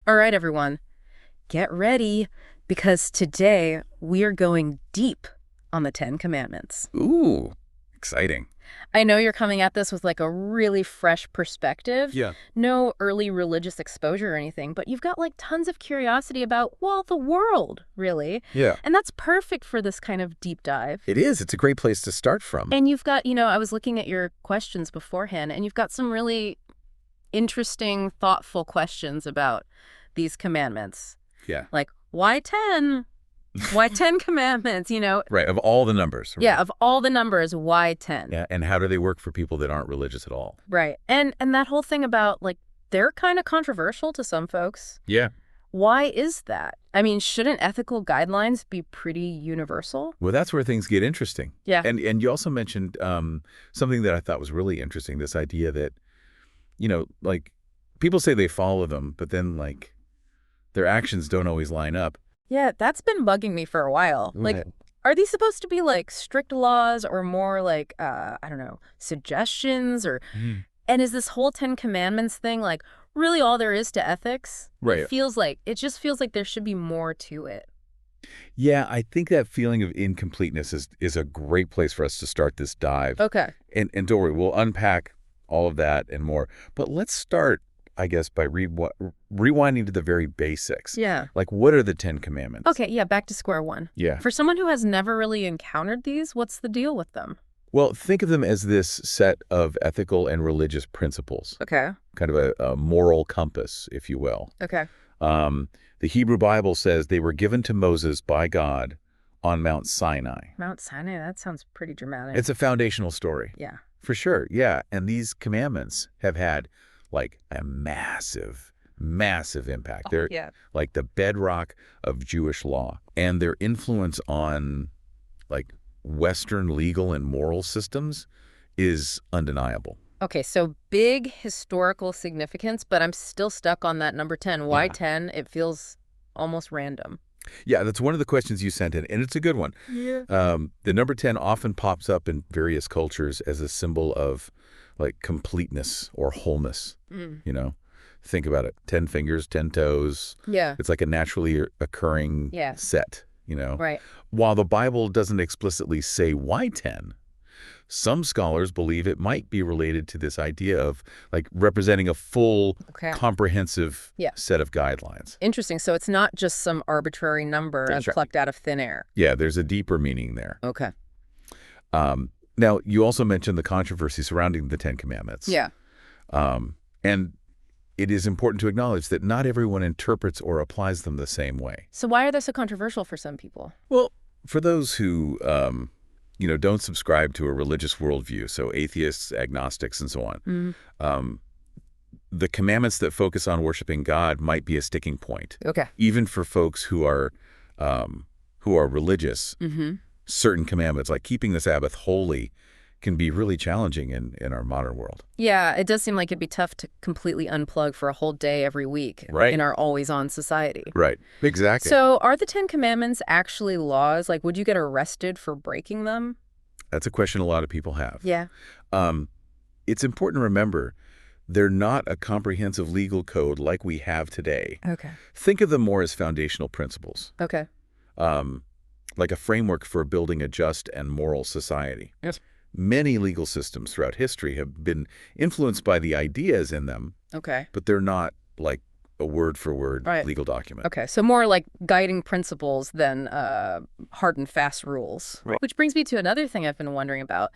All right, everyone, get ready, because today we are going deep on the Ten Commandments. Ooh, exciting. I know you're coming at this with like a really fresh perspective. Yeah. No early religious exposure or anything, but you've got like tons of curiosity about, well, the world, really. Yeah. And that's perfect for this kind of deep dive. It is. It's a great place to start from. And you've got, I was looking at your questions beforehand, and you've got some really interesting, thoughtful questions about these commandments. Yeah. Like, why 10? Why 10 commandments, Right. Of all the numbers. Right? Yeah, of all the numbers, why 10? Yeah. And how do they work for people that aren't religious at all? Right. And that whole thing about, like, they're kind of controversial to some folks. Yeah. Why is that? I mean, shouldn't ethical guidelines be pretty universal? Well, that's where things get interesting. Yeah. And you also mentioned something that I thought was really interesting, this idea that, like, people say they follow them, but then, like, their actions don't always line up. Yeah, that's been bugging me for a while. Go Like, ahead. are these supposed to be, like, strict laws or more like, suggestions? And is this whole 10 Commandments thing, like, really all there is to ethics? Right. It just feels like there should be more to it. Yeah, I think that feeling of incompleteness is a great place for us to start this dive. Okay. And don't worry, we'll unpack all of that and more. But let's start, I guess, by rewinding to the very basics. Yeah. Like, what are the 10 Commandments? Okay, yeah, back to square one. Yeah. For someone who has never really encountered these, what's the deal with them? Well, think of them as this set of ethical and religious principles, Okay. kind of a moral compass, if you will. Okay. The Hebrew Bible says they were given to Moses by God on Mount Sinai. Mount Sinai, that sounds pretty dramatic. It's a foundational story. Yeah. For sure, yeah. And these commandments have had, like, a massive, massive impact. They're like the bedrock of Jewish law. And their influence on, like, Western legal and moral systems is undeniable. Okay, so big historical significance, but I'm still stuck on that number 10. Why Yeah. 10? It feels almost random. Yeah, that's one of the questions you sent in, and it's a good one. Yeah. The number 10 often pops up in various cultures as a symbol of, like, completeness or wholeness, Think about it. 10 fingers, 10 toes. Yeah. It's like a naturally occurring set, Right. While the Bible doesn't explicitly say why 10, some scholars believe it might be related to this idea of, like, representing a full, comprehensive set of guidelines. Interesting. So it's not just some arbitrary number That's right. plucked out of thin air. Yeah, there's a deeper meaning there. Okay. Now, you also mentioned the controversy surrounding the 10 Commandments. Yeah. And it is important to acknowledge that not everyone interprets or applies them the same way. So why are they so controversial for some people? Well, for those who, don't subscribe to a religious worldview, so atheists, agnostics, and so on, the commandments that focus on worshiping God might be a sticking point. Okay. Even for folks who are religious, certain commandments, like keeping the Sabbath holy, can be really challenging in our modern world. Yeah, it does seem like it'd be tough to completely unplug for a whole day every week in our always-on society. Right. Exactly. So are the 10 Commandments actually laws? Like, would you get arrested for breaking them? That's a question a lot of people have. Yeah. It's important to remember they're not a comprehensive legal code like we have today. Okay. Think of them more as foundational principles. Okay. Like a framework for building a just and moral society. Yes. Many legal systems throughout history have been influenced by the ideas in them, Okay. but they're not like a word-for-word legal document. Okay, so more like guiding principles than hard and fast rules. Right. Which brings me to another thing I've been wondering about.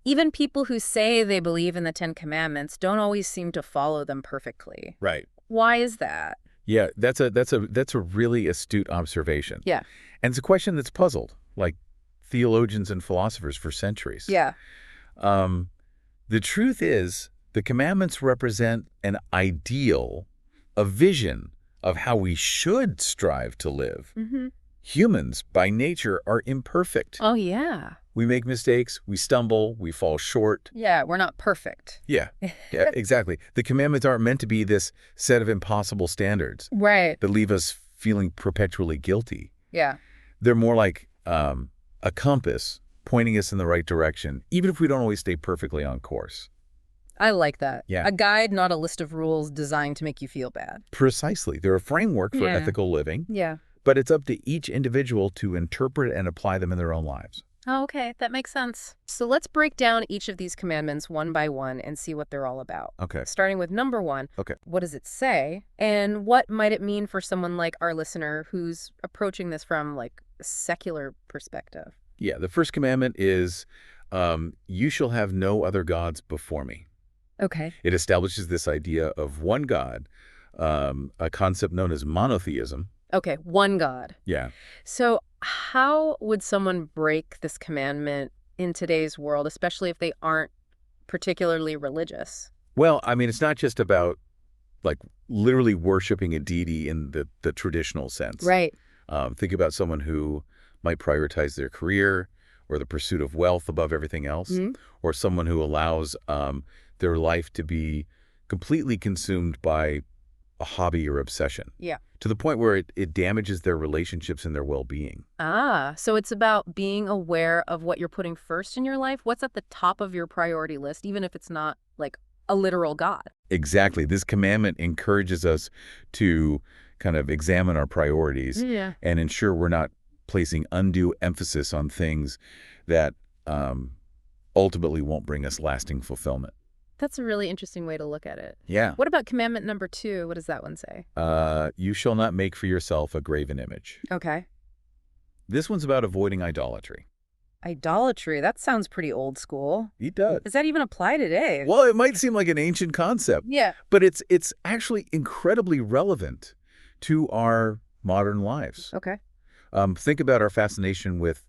Even people who say they believe in the 10 Commandments don't always seem to follow them perfectly. Right. Why is that? Yeah, that's a really astute observation. Yeah. And it's a question that's puzzled, like, theologians and philosophers for centuries. Yeah. The truth is, the commandments represent an ideal, a vision of how we should strive to live. Humans, by nature, are imperfect. Oh, yeah. We make mistakes, we stumble, we fall short. Yeah, we're not perfect. Yeah, exactly. The commandments aren't meant to be this set of impossible standards Right. that leave us feeling perpetually guilty. Yeah. They're more like a compass pointing us in the right direction, even if we don't always stay perfectly on course. I like that. Yeah. A guide, not a list of rules designed to make you feel bad. Precisely. They're a framework for ethical living, but it's up to each individual to interpret and apply them in their own lives. Oh, okay. That makes sense. So let's break down each of these commandments one by one and see what they're all about. Okay. Starting with number 1. Okay. What does it say? And what might it mean for someone like our listener who's approaching this from like a secular perspective? Yeah. The first commandment is, you shall have no other gods before me. Okay. It establishes this idea of one God, a concept known as monotheism. Okay. One God. Yeah. So how would someone break this commandment in today's world, especially if they aren't particularly religious? Well, I mean, it's not just about like literally worshiping a deity in the traditional sense. Right. Think about someone who might prioritize their career or the pursuit of wealth above everything else, or someone who allows their life to be completely consumed by a hobby or obsession. Yeah. To the point where it damages their relationships and their well-being. Ah, so it's about being aware of what you're putting first in your life. What's at the top of your priority list, even if it's not like a literal God? Exactly. This commandment encourages us to kind of examine our priorities and ensure we're not placing undue emphasis on things that ultimately won't bring us lasting fulfillment. That's a really interesting way to look at it. Yeah. What about commandment number 2? What does that one say? You shall not make for yourself a graven image. Okay. This one's about avoiding idolatry. Idolatry? That sounds pretty old school. It does. Does that even apply today? Well, it might seem like an ancient concept. Yeah. But it's actually incredibly relevant to our modern lives. Okay. Think about our fascination with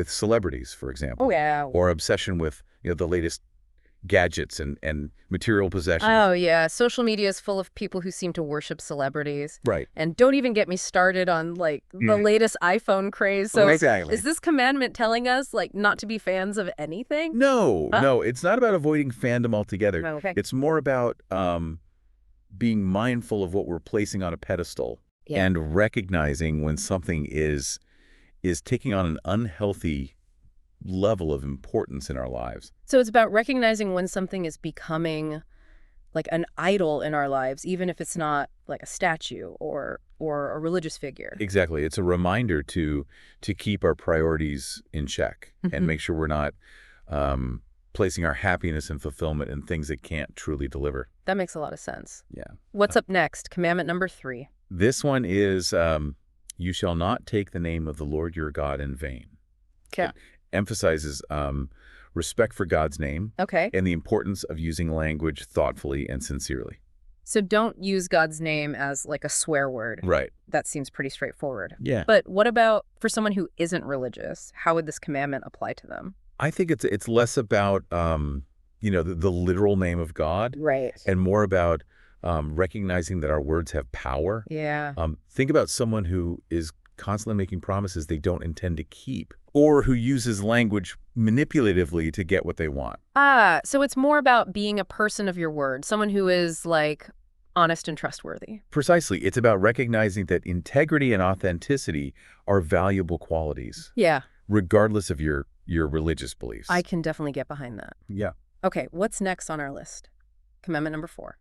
celebrities, for example. Oh, yeah. Or obsession with the latest gadgets and material possessions. Oh, yeah. Social media is full of people who seem to worship celebrities. Right. And don't even get me started on, like, the latest iPhone craze. So exactly. Is this commandment telling us, like, not to be fans of anything? No, no. It's not about avoiding fandom altogether. Okay. It's more about being mindful of what we're placing on a pedestal and recognizing when something is taking on an unhealthy level of importance in our lives. So it's about recognizing when something is becoming like an idol in our lives, even if it's not like a statue or a religious figure. Exactly. It's a reminder to keep our priorities in check and make sure we're not placing our happiness and fulfillment in things that can't truly deliver. That makes a lot of sense. Yeah. What's up next? Commandment number 3. This one is, you shall not take the name of the Lord your God in vain. Okay. It emphasizes respect for God's name and the importance of using language thoughtfully and sincerely. So don't use God's name as like a swear word. Right. That seems pretty straightforward. Yeah. But what about for someone who isn't religious? How would this commandment apply to them? I think it's less about, the literal name of God. Right. And more about recognizing that our words have power. Yeah. Think about someone who is constantly making promises they don't intend to keep, or who uses language manipulatively to get what they want. So it's more about being a person of your word, someone who is like honest and trustworthy. Precisely. It's about recognizing that integrity and authenticity are valuable qualities. Yeah. Regardless of your religious beliefs. I can definitely get behind that. Yeah. Okay, what's next on our list? Commandment number 4.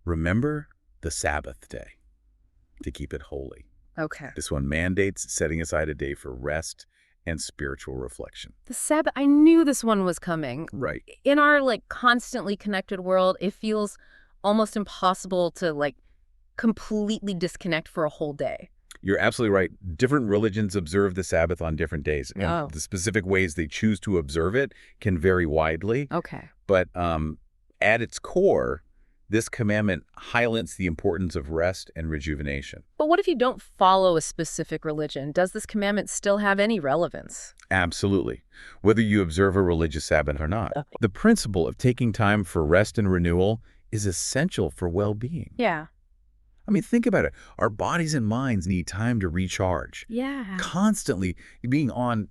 Remember the Sabbath day to keep it holy. Okay. This one mandates setting aside a day for rest and spiritual reflection. The Sabbath, I knew this one was coming. Right. In our like constantly connected world, it feels almost impossible to like completely disconnect for a whole day. You're absolutely right. Different religions observe the Sabbath on different days. And the specific ways they choose to observe it can vary widely. Okay. But at its core, this commandment highlights the importance of rest and rejuvenation. But what if you don't follow a specific religion? Does this commandment still have any relevance? Absolutely. Whether you observe a religious Sabbath or not. Okay. The principle of taking time for rest and renewal is essential for well-being. Yeah. I mean, think about it. Our bodies and minds need time to recharge. Yeah. Constantly being on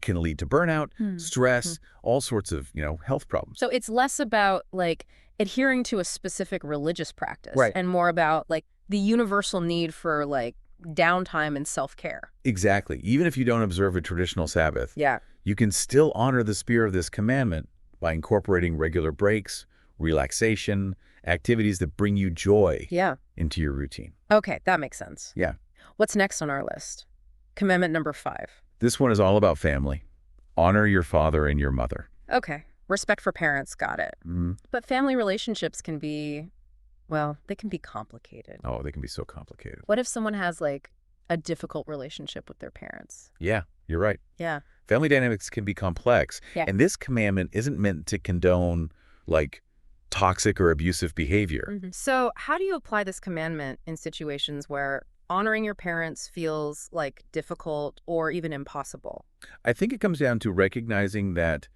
can lead to burnout, stress, all sorts of, health problems. So it's less about like adhering to a specific religious practice and more about like the universal need for like downtime and self-care. Exactly. Even if you don't observe a traditional Sabbath, Yeah. you can still honor the spirit of this commandment by incorporating regular breaks relaxation, activities that bring you joy Yeah. into your routine. Okay, that makes sense. Yeah. What's next on our list? Commandment number 5. This one is all about family. Honor your father and your mother. Okay. Respect for parents, got it. But family relationships can be, well, they can be complicated. Oh, they can be so complicated. What if someone has, like, a difficult relationship with their parents? Yeah, you're right. Yeah. Family dynamics can be complex. Yeah. And this commandment isn't meant to condone, like, toxic or abusive behavior. So how do you apply this commandment in situations where honoring your parents feels, like, difficult or even impossible? I think it comes down to recognizing that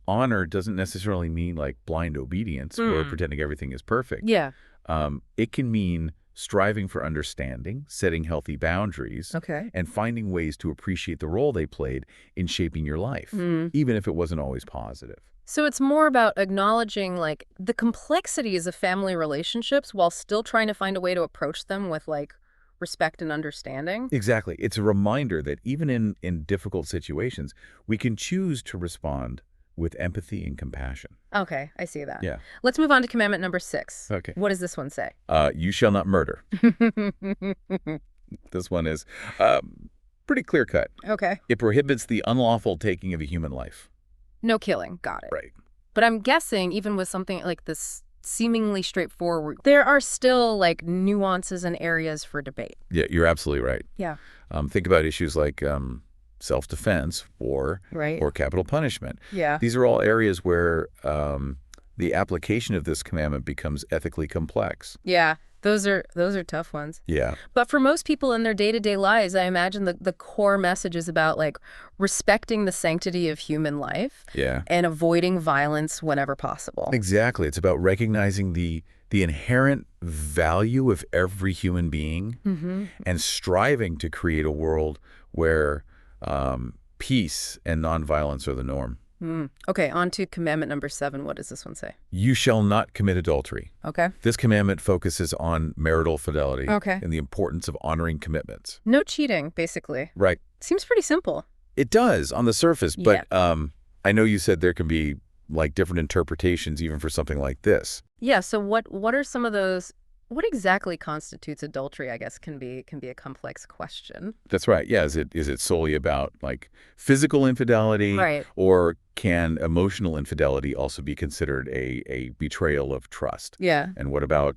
honor doesn't necessarily mean, like, blind obedience or pretending everything is perfect. Yeah. It can mean striving for understanding, setting healthy boundaries, Okay. and finding ways to appreciate the role they played in shaping your life, even if it wasn't always positive. So it's more about acknowledging, like, the complexities of family relationships while still trying to find a way to approach them with, like, respect and understanding? Exactly. It's a reminder that even in difficult situations, we can choose to respond with empathy and compassion. Okay, I see that. Yeah. Let's move on to commandment number 6. Okay. What does this one say? You shall not murder. This one is pretty clear-cut. Okay. It prohibits the unlawful taking of a human life. No killing. Got it. Right. But I'm guessing even with something like this seemingly straightforward, there are still, like, nuances and areas for debate. Yeah, you're absolutely right. Yeah. Think about issues like self-defense, war, Right. or capital punishment. Yeah. These are all areas where the application of this commandment becomes ethically complex. Yeah. Those are tough ones. Yeah. But for most people in their day-to-day lives, I imagine the core message is about, like, respecting the sanctity of human life Yeah. and avoiding violence whenever possible. Exactly. It's about recognizing the inherent value of every human being and striving to create a world where peace and nonviolence are the norm. Okay, on to commandment number 7. What does this one say? You shall not commit adultery. Okay. This commandment focuses on marital fidelity Okay. and the importance of honoring commitments. No cheating, basically. Right. Seems pretty simple. It does on the surface, but I know you said there can be, like, different interpretations even for something like this. Yeah, so what are some of those? What exactly constitutes adultery, I guess, can be a complex question. That's right. Yeah. Is it solely about, like, physical infidelity? Right. Or can emotional infidelity also be considered a betrayal of trust? Yeah. And what about,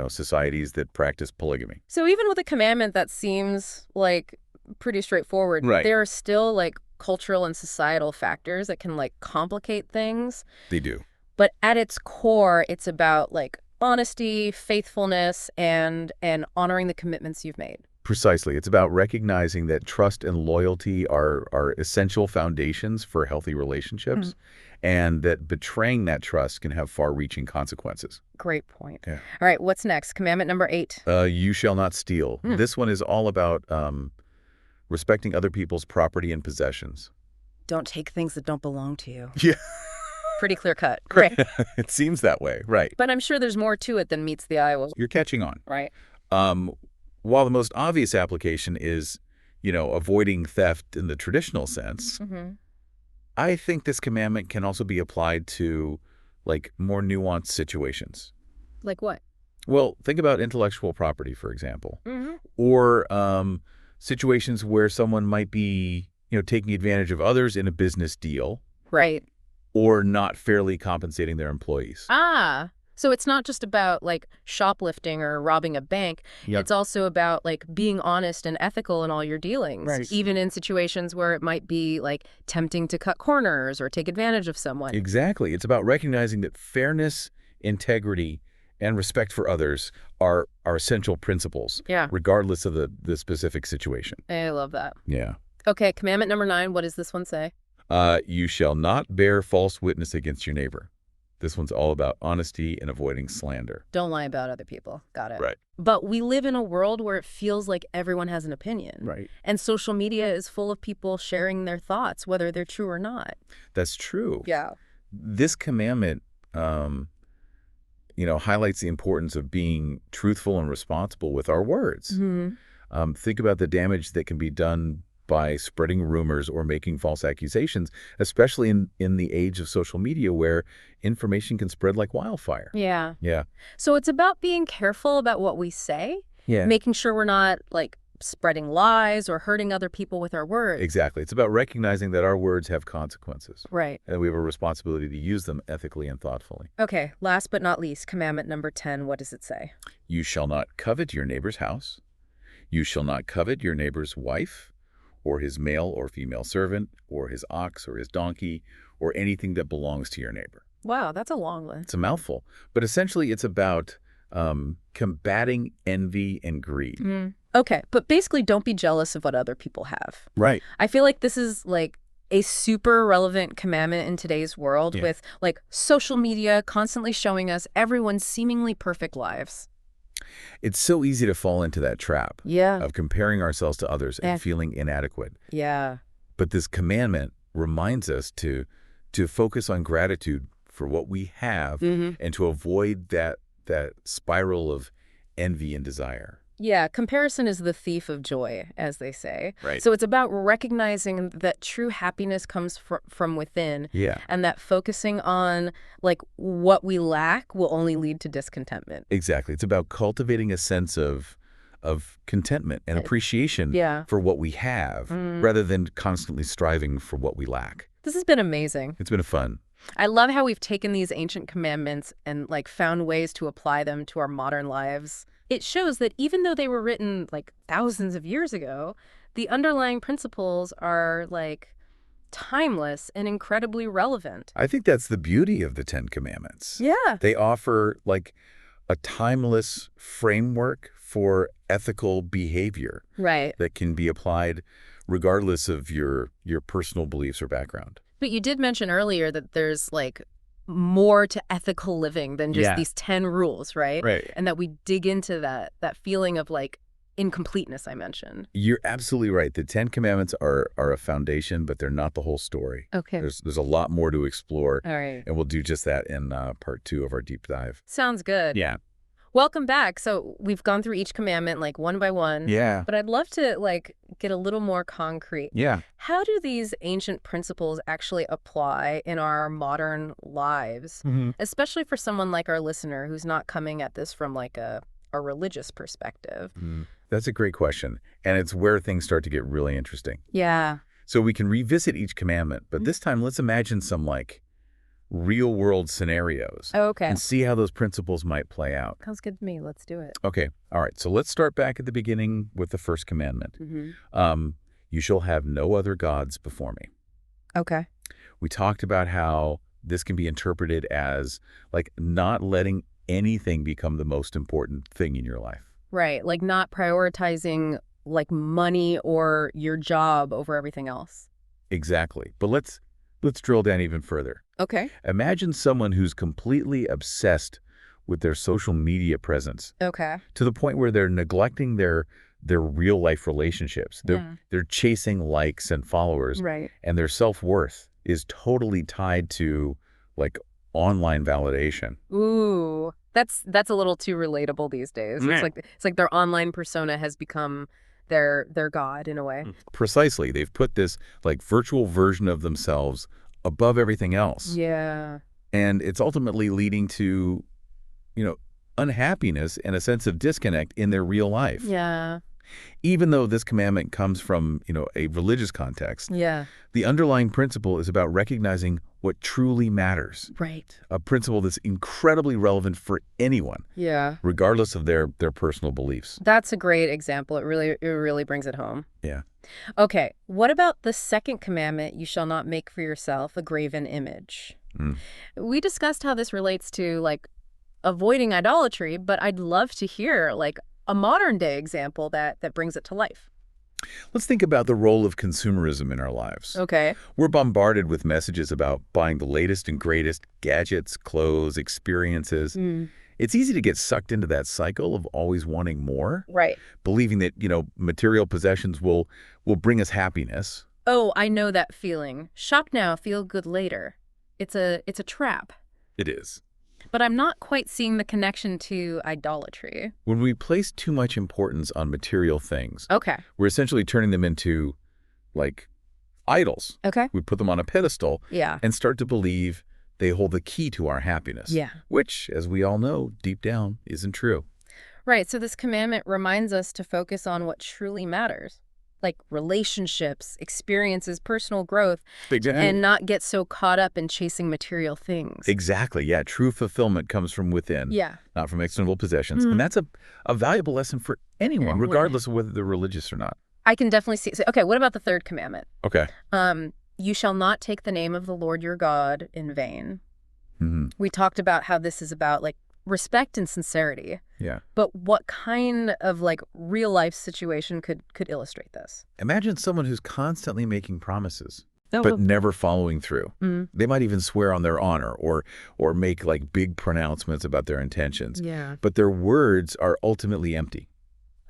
societies that practice polygamy? So even with a commandment that seems, like, pretty straightforward, Right. there are still, like, cultural and societal factors that can, like, complicate things. They do. But at its core, it's about, like, honesty, faithfulness, and honoring the commitments you've made. Precisely. It's about recognizing that trust and loyalty are essential foundations for healthy relationships, and that betraying that trust can have far-reaching consequences. Great point. Yeah. All right, what's next? Commandment number 8. You shall not steal. This one is all about respecting other people's property and possessions. Don't take things that don't belong to you. Yeah. Pretty clear cut. Great. It seems that way. Right. But I'm sure there's more to it than meets the eye. You're catching on. Right. While the most obvious application is, avoiding theft in the traditional sense, I think this commandment can also be applied to, like, more nuanced situations. Like what? Well, think about intellectual property, for example, or situations where someone might be, taking advantage of others in a business deal. Right. Or not fairly compensating their employees. Ah, so it's not just about, like, shoplifting or robbing a bank. Yep. It's also about, like, being honest and ethical in all your dealings. Right. Even in situations where it might be, like, tempting to cut corners or take advantage of someone. Exactly. It's about recognizing that fairness, integrity, and respect for others are essential principles, regardless of the specific situation. I love that. Yeah. Okay, commandment number 9. What does this one say? You shall not bear false witness against your neighbor. This one's all about honesty and avoiding slander. Don't lie about other people. Got it. Right. But we live in a world where it feels like everyone has an opinion. Right. And social media is full of people sharing their thoughts, whether they're true or not. That's true. Yeah. This commandment, highlights the importance of being truthful and responsible with our words. Think about the damage that can be done by spreading rumors or making false accusations, especially in the age of social media where information can spread like wildfire. Yeah. Yeah. So it's about being careful about what we say, Yeah. making sure we're not, like, spreading lies or hurting other people with our words. Exactly. It's about recognizing that our words have consequences. Right. And we have a responsibility to use them ethically and thoughtfully. Okay, last but not least, commandment number 10, what does it say? You shall not covet your neighbor's house. You shall not covet your neighbor's wife, or his male or female servant, or his ox or his donkey, or anything that belongs to your neighbor. Wow, that's a long list. It's a mouthful. But essentially, it's about combating envy and greed. Okay, but basically don't be jealous of what other people have. Right. I feel like this is like a super relevant commandment in today's world with like social media constantly showing us everyone's seemingly perfect lives. It's so easy to fall into that trap of comparing ourselves to others and feeling inadequate. Yeah. But this commandment reminds us to focus on gratitude for what we have and to avoid that spiral of envy and desire. Yeah, comparison is the thief of joy, as they say. Right. So it's about recognizing that true happiness comes from within. Yeah. And that focusing on like what we lack will only lead to discontentment. Exactly. It's about cultivating a sense of contentment and appreciation for what we have rather than constantly striving for what we lack. This has been amazing. It's been fun. I love how we've taken these ancient commandments and like found ways to apply them to our modern lives. It shows that even though they were written like thousands of years ago, the underlying principles are like timeless and incredibly relevant. I think that's the beauty of the Ten Commandments. Yeah. They offer like a timeless framework for ethical behavior. Right. That can be applied regardless of your personal beliefs or background. But you did mention earlier that there's like more to ethical living than just these 10 rules, right? Right. And that we dig into that feeling of like incompleteness I mentioned. You're absolutely right. The Ten Commandments are a foundation, but they're not the whole story. Okay. There's a lot more to explore. All right. And we'll do just that in part 2 of our deep dive. Sounds good. Yeah. Welcome back. So we've gone through each commandment like one by one. Yeah. But I'd love to like get a little more concrete. Yeah. How do these ancient principles actually apply in our modern lives, especially for someone like our listener who's not coming at this from like a religious perspective? That's a great question. And it's where things start to get really interesting. Yeah. So we can revisit each commandment, but this time let's imagine some like real-world scenarios and see how those principles might play out. Sounds good to me. Let's do it. Okay. All right. So let's start back at the beginning with the first commandment. You shall have no other gods before me. Okay. We talked about how this can be interpreted as like not letting anything become the most important thing in your life. Right. Like not prioritizing like money or your job over everything else. Exactly. But let's drill down even further. Okay. Imagine someone who's completely obsessed with their social media presence. Okay. To the point where they're neglecting their real life relationships. They're chasing likes and followers. Right. And their self-worth is totally tied to like online validation. Ooh. That's a little too relatable these days. It's like their online persona has become their god in a way. Precisely. They've put this like virtual version of themselves above everything else. Yeah. And it's ultimately leading to, unhappiness and a sense of disconnect in their real life. Yeah. Even though this commandment comes from, a religious context, the underlying principle is about recognizing what truly matters. Right. A principle that's incredibly relevant for anyone. Yeah. Regardless of their personal beliefs. That's a great example. It really brings it home. Yeah. Okay. What about the second commandment, you shall not make for yourself a graven image? We discussed how this relates to like avoiding idolatry, but I'd love to hear like a modern day example that brings it to life. Let's think about the role of consumerism in our lives. Okay. We're bombarded with messages about buying the latest and greatest gadgets, clothes, experiences. It's easy to get sucked into that cycle of always wanting more. Right. Believing that, material possessions will bring us happiness. Oh, I know that feeling. Shop now, feel good later. It's a trap. It is. But I'm not quite seeing the connection to idolatry. When we place too much importance on material things, Okay. we're essentially turning them into like idols. Okay. We put them on a pedestal Yeah. and start to believe they hold the key to our happiness. Yeah. Which, as we all know, deep down, isn't true. Right. So this commandment reminds us to focus on what truly matters, like relationships, experiences, personal growth, and not get so caught up in chasing material things. Exactly. Yeah. True fulfillment comes from within, not from external possessions. And that's a valuable lesson for anyone, regardless of whether they're religious or not. I can definitely see. So, okay, what about the third commandment? Okay. You shall not take the name of the Lord your God in vain. We talked about how this is about like respect and sincerity. Yeah. But what kind of like real life situation could illustrate this? Imagine someone who's constantly making promises, but never following through. They might even swear on their honor or make like big pronouncements about their intentions. Yeah. But their words are ultimately empty.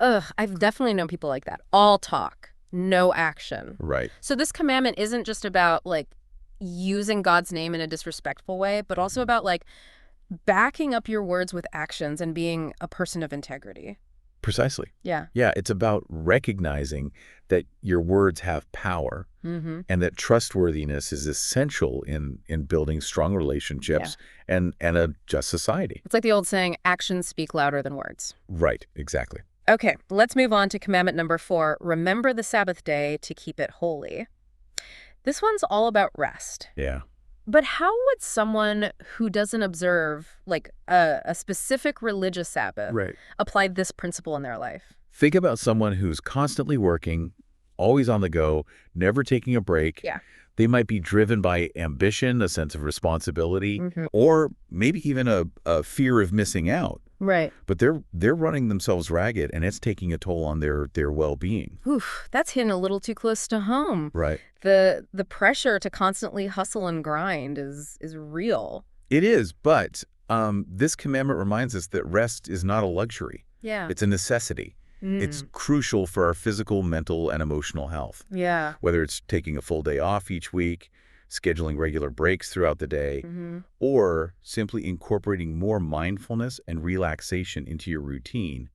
I've definitely known people like that. All talk, no action. Right. So this commandment isn't just about like using God's name in a disrespectful way, but also about like backing up your words with actions and being a person of integrity. Precisely. Yeah. Yeah, it's about recognizing that your words have power and that trustworthiness is essential in building strong relationships and a just society. It's like the old saying, actions speak louder than words. Right, exactly. Okay, let's move on to commandment number 4. Remember the Sabbath day to keep it holy. This one's all about rest. Yeah. But how would someone who doesn't observe like a specific religious Sabbath apply this principle in their life? Think about someone who's constantly working, always on the go, never taking a break. Yeah. They might be driven by ambition, a sense of responsibility, or maybe even a fear of missing out. Right. But they're running themselves ragged, and it's taking a toll on their well-being. Oof, that's hitting a little too close to home. Right. The pressure to constantly hustle and grind is real. It is, but this commandment reminds us that rest is not a luxury. Yeah. It's a necessity. It's crucial for our physical, mental, and emotional health. Yeah. Whether it's taking a full day off each week, scheduling regular breaks throughout the day, or simply incorporating more mindfulness and relaxation into your routine,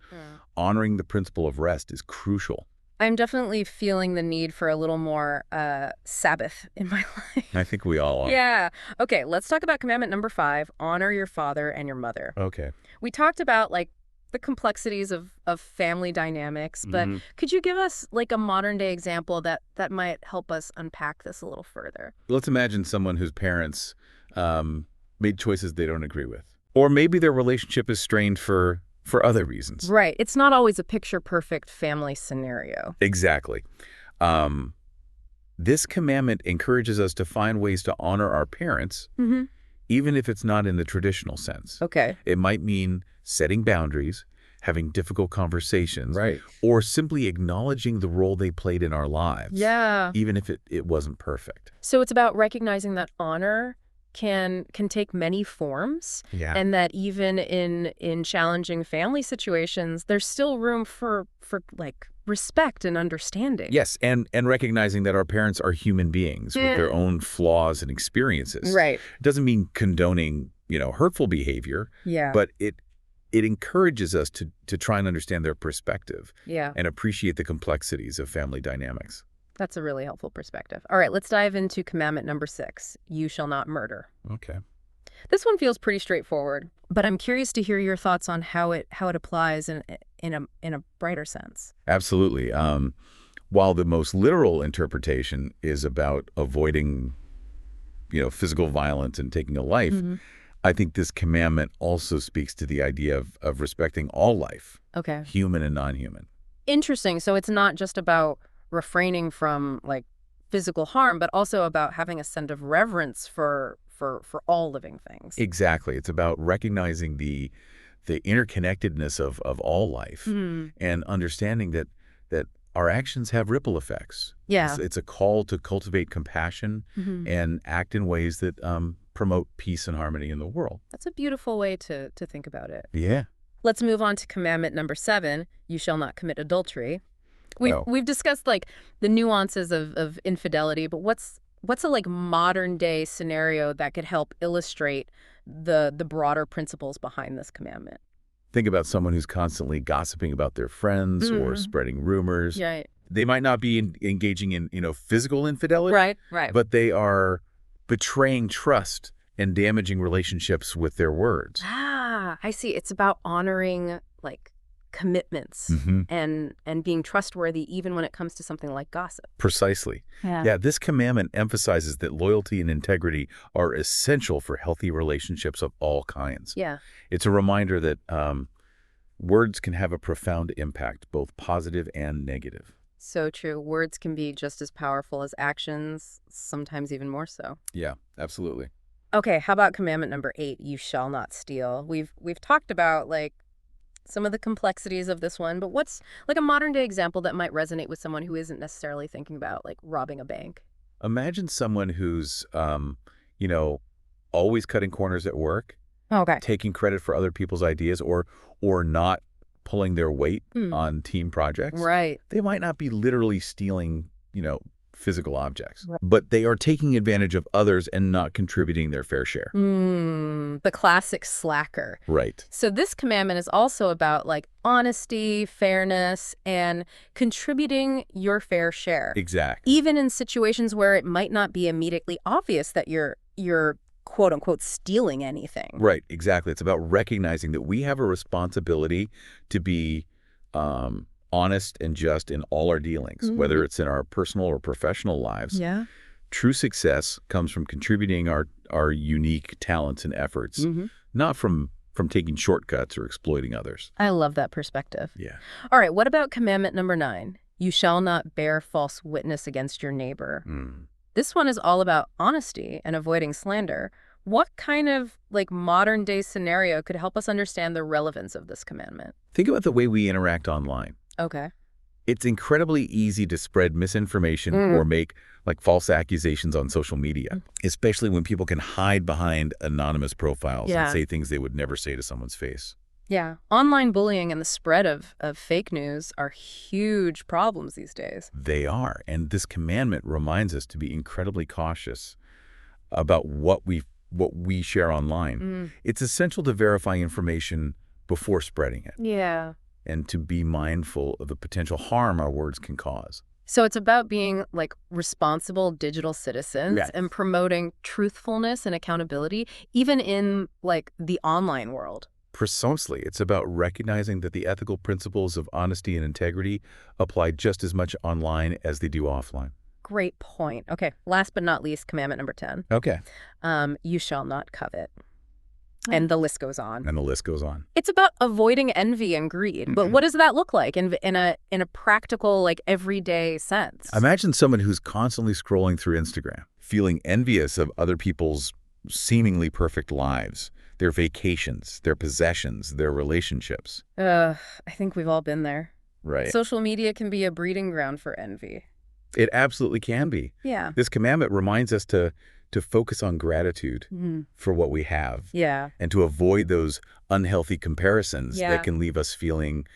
honoring the principle of rest is crucial. I'm definitely feeling the need for a little more Sabbath in my life. I think we all are. Yeah. Okay, let's talk about commandment number 5, honor your father and your mother. Okay. We talked about like the complexities of family dynamics, but could you give us like a modern day example that might help us unpack this a little further? Let's imagine someone whose parents made choices they don't agree with. Or maybe their relationship is strained for other reasons. Right. It's not always a picture-perfect family scenario. Exactly. This commandment encourages us to find ways to honor our parents, even if it's not in the traditional sense. Okay. It might mean setting boundaries, having difficult conversations, or simply acknowledging the role they played in our lives, even if it wasn't perfect. So it's about recognizing that honor can take many forms, and that even in challenging family situations, there's still room for like respect and understanding. Yes, and recognizing that our parents are human beings with their own flaws and experiences. Right. It doesn't mean condoning, hurtful behavior, but it encourages us to try and understand their perspective and appreciate the complexities of family dynamics. That's a really helpful perspective. All right, let's dive into commandment number 6. You shall not murder. Okay. This one feels pretty straightforward, but I'm curious to hear your thoughts on how it applies in a brighter sense. Absolutely. While the most literal interpretation is about avoiding, physical violence and taking a life, I think this commandment also speaks to the idea of respecting all life, human and non-human. Interesting. So it's not just about refraining from like physical harm, but also about having a sense of reverence for all living things. Exactly. It's about recognizing the interconnectedness of all life and understanding that our actions have ripple effects. Yeah. It's a call to cultivate compassion and act in ways that promote peace and harmony in the world. That's a beautiful way to think about it. Yeah. Let's move on to commandment number 7. You shall not commit adultery. We've discussed like the nuances of infidelity, but what's a like modern day scenario that could help illustrate the broader principles behind this commandment? Think about someone who's constantly gossiping about their friends or spreading rumors. Right. They might not be engaging in, physical infidelity. Right. But they are betraying trust and damaging relationships with their words. Ah, I see. It's about honoring, like, commitments and being trustworthy even when it comes to something like gossip. Precisely. Yeah, this commandment emphasizes that loyalty and integrity are essential for healthy relationships of all kinds. Yeah. It's a reminder that words can have a profound impact, both positive and negative. So true. Words can be just as powerful as actions, sometimes even more so. Yeah, absolutely. Okay, how about commandment number 8, you shall not steal? We've talked about, like, some of the complexities of this one, but what's like a modern day example that might resonate with someone who isn't necessarily thinking about like robbing a bank? Imagine someone who's, always cutting corners at work, Okay. taking credit for other people's ideas, or not pulling their weight on team projects. Right. They might not be literally stealing, physical objects, but they are taking advantage of others and not contributing their fair share. The classic slacker. Right. So this commandment is also about like honesty, fairness, and contributing your fair share. Exactly. Even in situations where it might not be immediately obvious that you're quote unquote stealing anything. Right, exactly. It's about recognizing that we have a responsibility to be honest and just in all our dealings, whether it's in our personal or professional lives. Yeah. True success comes from contributing our unique talents and efforts, not from taking shortcuts or exploiting others. I love that perspective. Yeah. All right, what about commandment number 9? You shall not bear false witness against your neighbor. This one is all about honesty and avoiding slander. What kind of like modern day scenario could help us understand the relevance of this commandment? Think about the way we interact online. Okay. It's incredibly easy to spread misinformation or make like false accusations on social media, especially when people can hide behind anonymous profiles and say things they would never say to someone's face. Yeah. Online bullying and the spread of fake news are huge problems these days. They are. And this commandment reminds us to be incredibly cautious about what we share online. It's essential to verify information before spreading it. Yeah. And to be mindful of the potential harm our words can cause. So it's about being like responsible digital citizens and promoting truthfulness and accountability, even in like the online world. Precisely. It's about recognizing that the ethical principles of honesty and integrity apply just as much online as they do offline. Great point. Okay, last but not least, commandment number 10. Okay. You shall not covet. And the list goes on. And the list goes on. It's about avoiding envy and greed. But what does that look like in a practical, like everyday sense? Imagine someone who's constantly scrolling through Instagram, feeling envious of other people's seemingly perfect lives, their vacations, their possessions, their relationships. I think we've all been there. Right. Social media can be a breeding ground for envy. It absolutely can be. Yeah. This commandment reminds us to focus on gratitude for what we have. Yeah. And to avoid those unhealthy comparisons that can leave us feeling,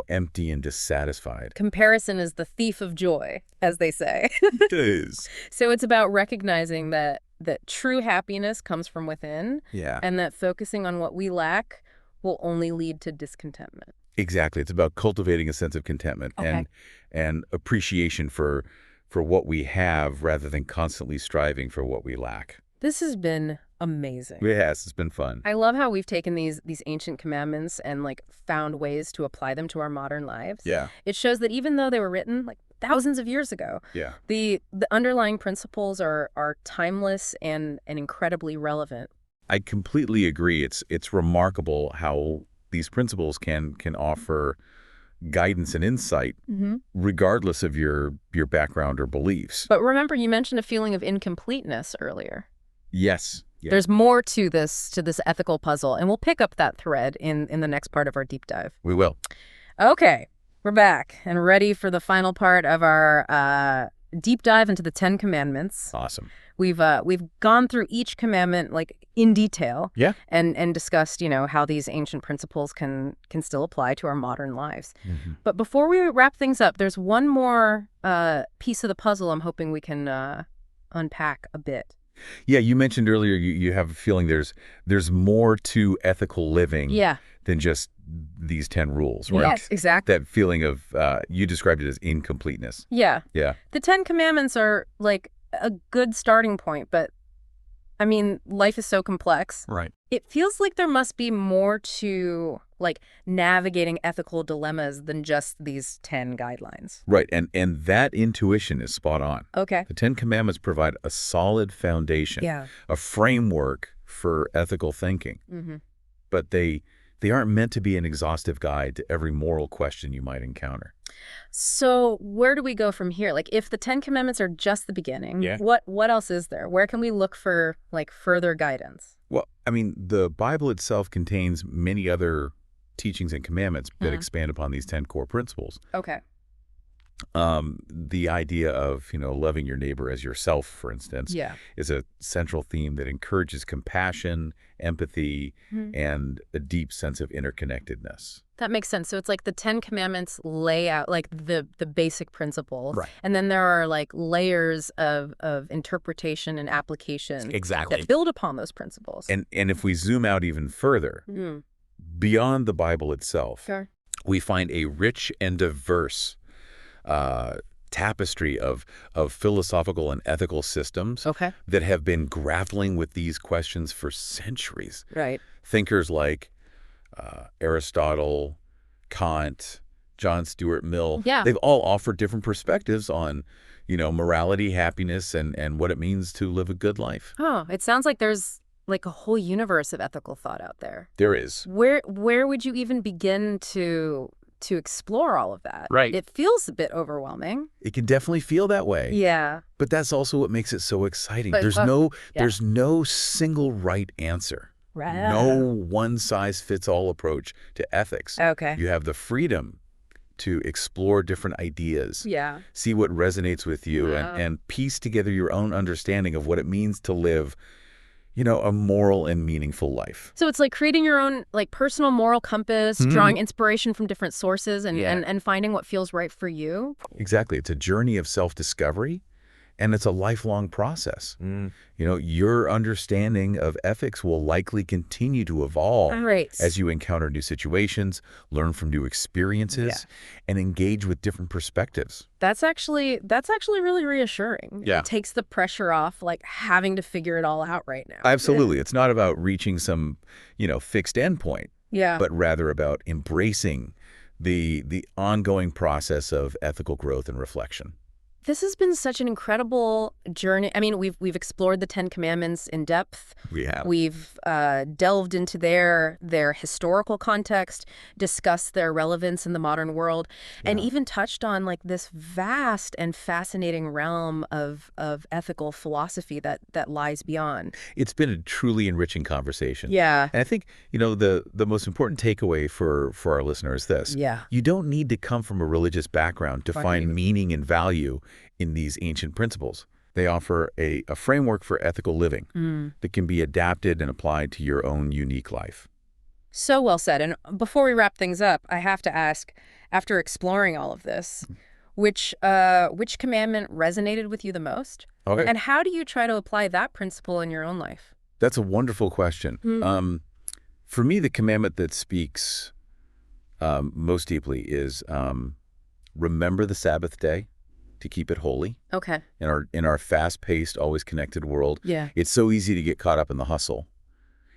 empty and dissatisfied. Comparison is the thief of joy, as they say. It is. So it's about recognizing that true happiness comes from within. Yeah. And that focusing on what we lack will only lead to discontentment. Exactly. It's about cultivating a sense of contentment and appreciation for what we have rather than constantly striving for what we lack. This has been amazing. Yes, it's been fun. I love how we've taken these ancient commandments and like found ways to apply them to our modern lives. Yeah. It shows that even though they were written like thousands of years ago, the underlying principles are timeless and incredibly relevant. I completely agree. It's remarkable how these principles can offer guidance and insight regardless of your background or beliefs. But remember, you mentioned a feeling of incompleteness earlier. Yes. There's more to this ethical puzzle, and we'll pick up that thread in the next part of our deep dive. We will. Okay, we're back and ready for the final part of our deep dive into the 10 Commandments. Awesome. We've gone through each commandment like in detail. Yeah. And discussed, how these ancient principles can still apply to our modern lives. But before we wrap things up, there's one more piece of the puzzle I'm hoping we can unpack a bit. Yeah, you mentioned earlier you have a feeling there's more to ethical living than just these 10 rules, right? Yes, exactly. That feeling of, you described it as incompleteness. Yeah. Yeah. The 10 Commandments are like a good starting point, but I mean, life is so complex. Right. It feels like there must be more to like navigating ethical dilemmas than just these 10 guidelines. Right. And that intuition is spot on. Okay. The 10 Commandments provide a solid foundation, a framework for ethical thinking. Mm-hmm. But they aren't meant to be an exhaustive guide to every moral question you might encounter. So where do we go from here? Like, if the 10 Commandments are just the beginning, what else is there? Where can we look for like further guidance? Well, I mean, the Bible itself contains many other teachings and commandments that expand upon these 10 core principles. Okay. The idea of, loving your neighbor as yourself, for instance, is a central theme that encourages compassion, empathy, and a deep sense of interconnectedness. That makes sense. So it's like the 10 Commandments lay out like the basic principles. Right. And then there are like layers of interpretation and application that build upon those principles. And if we zoom out even further, beyond the Bible itself, we find a rich and diverse tapestry of philosophical and ethical systems that have been grappling with these questions for centuries. Right. Thinkers like Aristotle, Kant, John Stuart Mill, they've all offered different perspectives on, morality, happiness, and what it means to live a good life. Oh, it sounds like there's like a whole universe of ethical thought out there. There is. Where would you even begin to explore all of that? Right. It feels a bit overwhelming. It can definitely feel that way. Yeah. But that's also what makes it so exciting. But, there's no single right answer. Right. No one-size-fits-all approach to ethics. Okay. You have the freedom to explore different ideas, see what resonates with you, and piece together your own understanding of what it means to live, a moral and meaningful life. So it's like creating your own like personal moral compass, drawing inspiration from different sources and finding what feels right for you. Exactly. It's a journey of self-discovery, and it's a lifelong process. Your understanding of ethics will likely continue to evolve as you encounter new situations, learn from new experiences, and engage with different perspectives. That's actually really reassuring. Yeah. It takes the pressure off like having to figure it all out right now. Absolutely. It's not about reaching some, fixed endpoint, but rather about embracing the ongoing process of ethical growth and reflection. This has been such an incredible journey. I mean, we've explored the 10 Commandments in depth. We have. We've delved into their historical context, discussed their relevance in the modern world, and even touched on like this vast and fascinating realm of ethical philosophy that lies beyond. It's been a truly enriching conversation. Yeah. And I think, the most important takeaway for our listeners is this. Yeah. You don't need to come from a religious background to find meaning and value in these ancient principles. They offer a framework for ethical living that can be adapted and applied to your own unique life. So well said. And before we wrap things up, I have to ask, after exploring all of this, which commandment resonated with you the most? Okay. And how do you try to apply that principle in your own life? That's a wonderful question. For me, the commandment that speaks most deeply is remember the Sabbath day to keep it holy. Okay. In our fast-paced, always connected world, it's so easy to get caught up in the hustle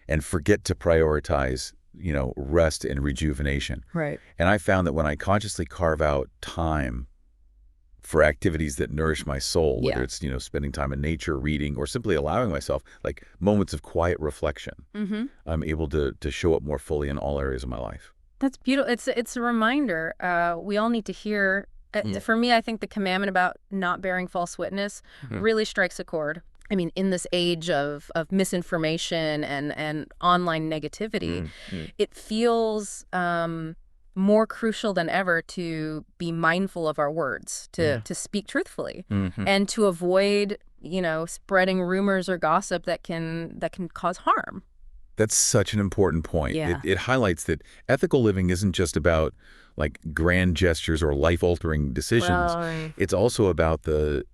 and forget to prioritize, rest and rejuvenation. Right. And I found that when I consciously carve out time for activities that nourish my soul, whether it's, spending time in nature, reading, or simply allowing myself like moments of quiet reflection, I'm able to show up more fully in all areas of my life. That's beautiful. It's a reminder. We all need to hear. For me, I think the commandment about not bearing false witness really strikes a chord. I mean, in this age of misinformation and online negativity, it feels more crucial than ever to be mindful of our words, to speak truthfully, and to avoid, spreading rumors or gossip that can cause harm. That's such an important point. Yeah. It highlights that ethical living isn't just about like grand gestures or life-altering decisions. Right. It's also about the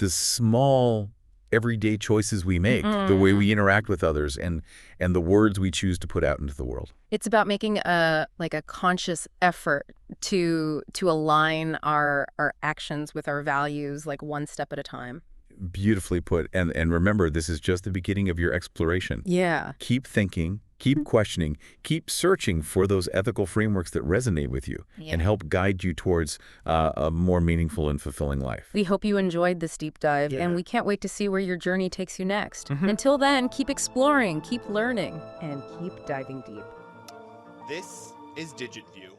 small everyday choices we make, the way we interact with others, and the words we choose to put out into the world. It's about making a conscious effort to align our actions with our values, like one step at a time. Beautifully put. And remember, this is just the beginning of your exploration. Yeah. Keep thinking, keep questioning, keep searching for those ethical frameworks that resonate with you and help guide you towards a more meaningful and fulfilling life. We hope you enjoyed this deep dive, and we can't wait to see where your journey takes you next. Until then, keep exploring, keep learning, and keep diving deep. This is DigitView.